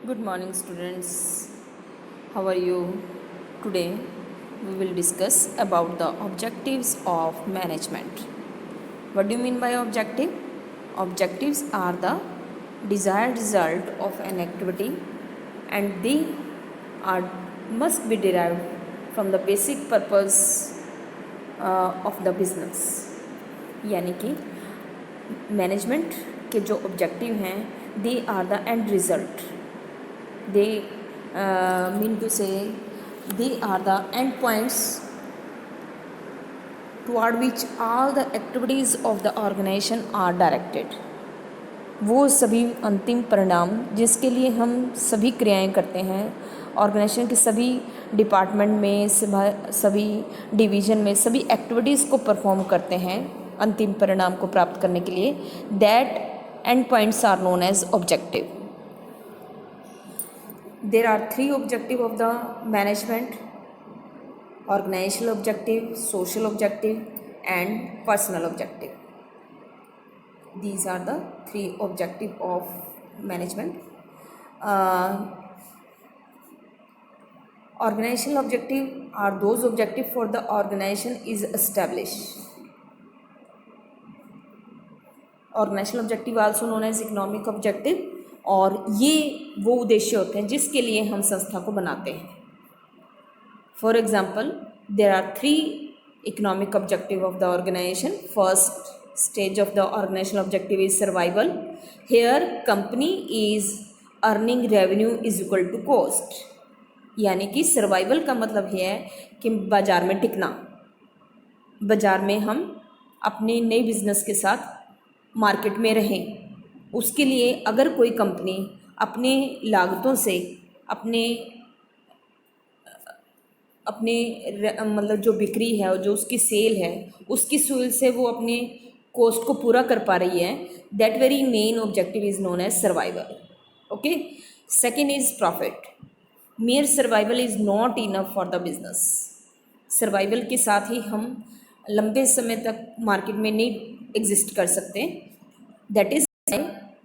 Good morning, students. How are you? Today, we will discuss about the objectives of management. What do you mean by objective? Objectives are the desired result of an activity, and they are must be derived from the basic purpose of the business. यानी कि management के जो objective हैं they are the end result. They mean to say they are the end points toward which all the activities of the organization are directed. वो सभी अंतिम परिणाम जिसके लिए हम सभी क्रियाएं करते हैं ऑर्गेनाइजेशन के सभी डिपार्टमेंट में, सभी डिवीज़न में, सभी एक्टिविटीज़ को परफॉर्म करते हैं अंतिम परिणाम को प्राप्त करने के लिए. That end points are known as objective. There are three objectives of the management: organizational objective, social objective, and personal objective. These are the three objectives of management. Organizational objective are those objectives for the organization is established. Organizational objective also known as economic objective. और ये वो उद्देश्य होते हैं जिसके लिए हम संस्था को बनाते हैं. For example, there are three economic objective of the organisation. First stage of the organisational objective is survival. Here company is earning revenue is equal to cost. यानी कि सर्वाइवल का मतलब है कि बाज़ार में टिकना. बाज़ार में हम अपने नए बिजनेस के साथ मार्केट में रहें. उसके लिए अगर कोई कंपनी अपने लागतों से अपने मतलब जो बिक्री है और जो उसकी सेल है उसकी सेल से वो अपने कॉस्ट को पूरा कर पा रही है, that very main objective is known as survival. Okay. Second is profit. Mere survival is not enough for the business. Survival के साथ ही हम लंबे समय तक मार्केट में नहीं एग्जिस्ट कर सकते. That is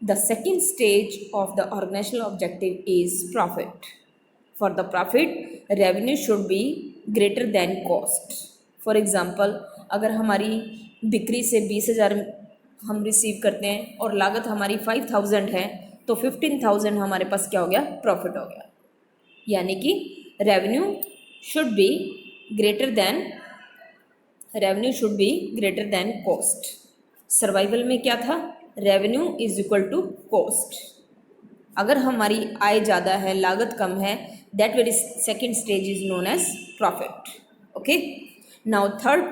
the second stage of the organizational objective is profit. For the profit, revenue should be greater than cost. For example, अगर हमारी बिक्री से 20,000 हम रिसीव करते हैं और लागत हमारी 5,000 है तो 15,000 हमारे पास क्या हो गया? प्रॉफिट हो गया. यानी कि revenue should be greater than cost. Survival में क्या था? Revenue is equal to cost. अगर हमारी आय ज़्यादा है, लागत कम है, that very second stage is known as profit. Okay. Now third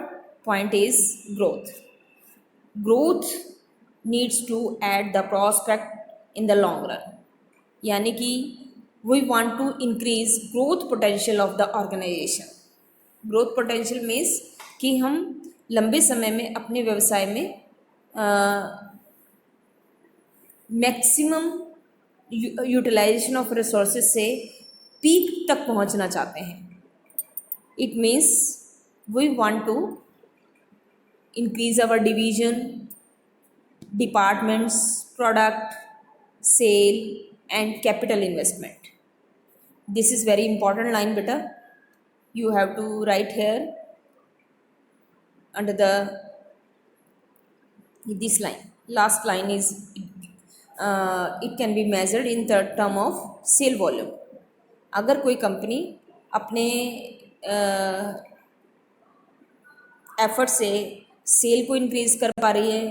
point is growth. Growth needs to add the prospect in the long run. यानी कि we want to increase growth potential of the organisation. Growth potential means कि हम लंबे समय में अपने व्यवसाय में मैक्सिमम यूटिलाइजेशन ऑफ रिसोर्सेज से पीक तक पहुंचना चाहते हैं. It means we want to increase our division, departments, product, sale and capital investment. This is very important line बेटा. You have to write here under this line. Last line is it can be measured in the term of sale volume. अगर कोई company अपने effort से cell को increase कर पा रही है,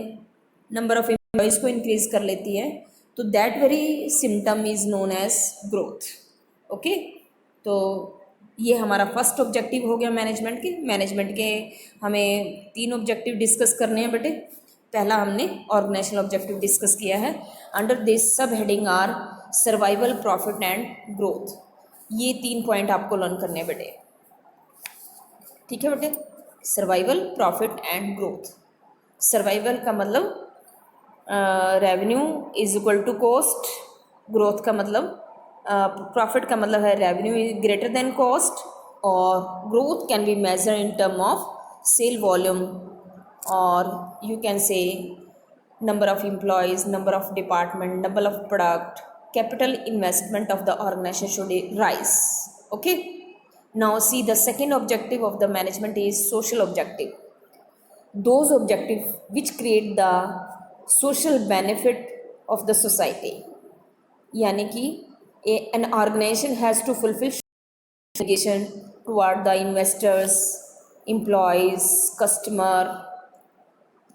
नंबर ऑफ एम्प्लॉयज़ को इंक्रीज कर लेती है, तो that very symptom is known as growth. Okay. तो ये हमारा फर्स्ट ऑब्जेक्टिव हो गया मैनेजमेंट के हमें 3 ऑब्जेक्टिव डिस्कस करने हैं बेटे. पहला हमने ऑर्गेनाइजेशनल ऑब्जेक्टिव डिस्कस किया है. Under this sub heading are survival, profit and growth. ये 3 पॉइंट आपको लर्न करने हैं बेटे. ठीक है बेटे. Survival, profit and growth. Survival का मतलब revenue is equal to cost. Growth का मतलब प्रॉफिट का मतलब है revenue is greater than cost. और growth can be measure in term of sale volume, or you can say number of employees, number of department, number of product, capital investment of the organization should rise. Okay, now see, the second objective of the management is social objective. Those objectives which create the social benefit of the society, यानी कि an organization has to fulfill obligation toward the investors, employees, customer,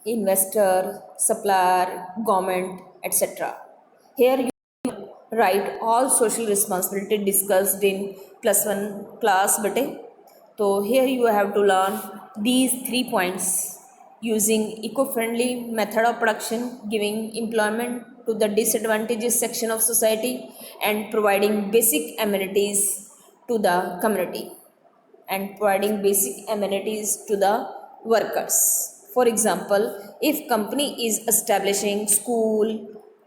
investor, supplier, government, etc. Here you write all social responsibility discussed in plus one class bete. So here you have to learn these 3 points: using eco-friendly method of production, giving employment to the disadvantaged section of society, and providing basic amenities to the community, and providing basic amenities to the workers. For example, if company is establishing school,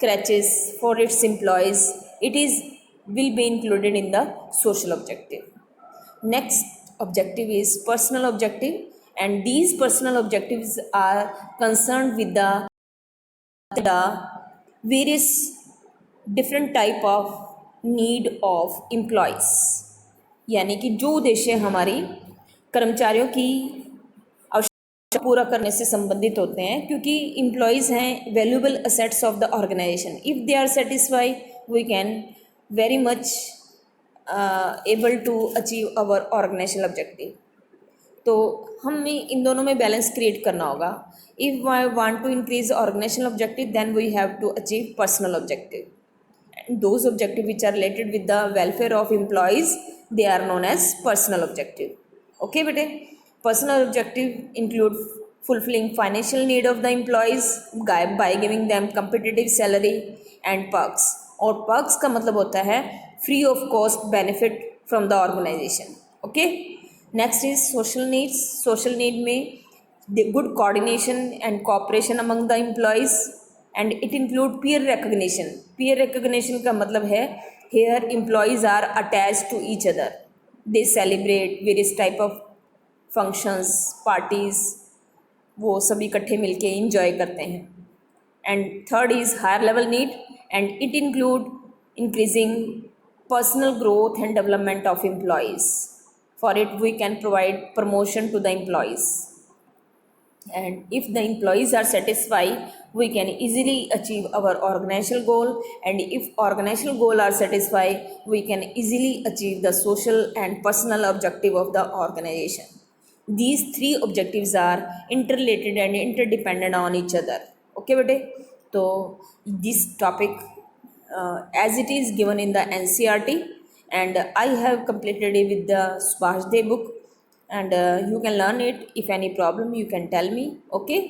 crèches for its employees, it is will be included in the social objective. Next objective is personal objective, and these personal objectives are concerned with the various different type of need of employees, यानी कि जो उद्देश्य हमारी कर्मचारियों की आवश्यकता पूरा करने से संबंधित होते हैं, क्योंकि एम्प्लॉयज़ हैं valuable assets of the organisation. If they are satisfy we can very much able to achieve our organisational objective. तो हमें इन दोनों में बैलेंस क्रिएट करना होगा. If I want to increase organisational objective, then we have to achieve personal objective. Those objectives which are related with the welfare of employees, they are known as personal objective. Okay bete, personal objective include fulfilling financial need of the employees by giving them competitive salary and perks. और perks का मतलब होता है free of cost benefit from the organization. Okay, next is social needs. Social need में the good coordination and cooperation among the employees, and it include peer recognition. Peer recognition का मतलब है here employees are attached to each other, they celebrate various type of functions, parties, वो सभी इकट्ठे मिलके enjoy करते हैं. And third is higher level need, and it include increasing personal growth and development of employees. For it we can provide promotion to the employees, and if the employees are satisfied we can easily achieve our organizational goal, and if organizational goal are satisfied we can easily achieve the social and personal objective of the organization. These three objectives are interrelated and interdependent on each other. Okay bete, so this topic as it is given in the NCERT, and I have completed it with the Subhash Dev book, and you can learn it. If any problem you can tell me. Okay.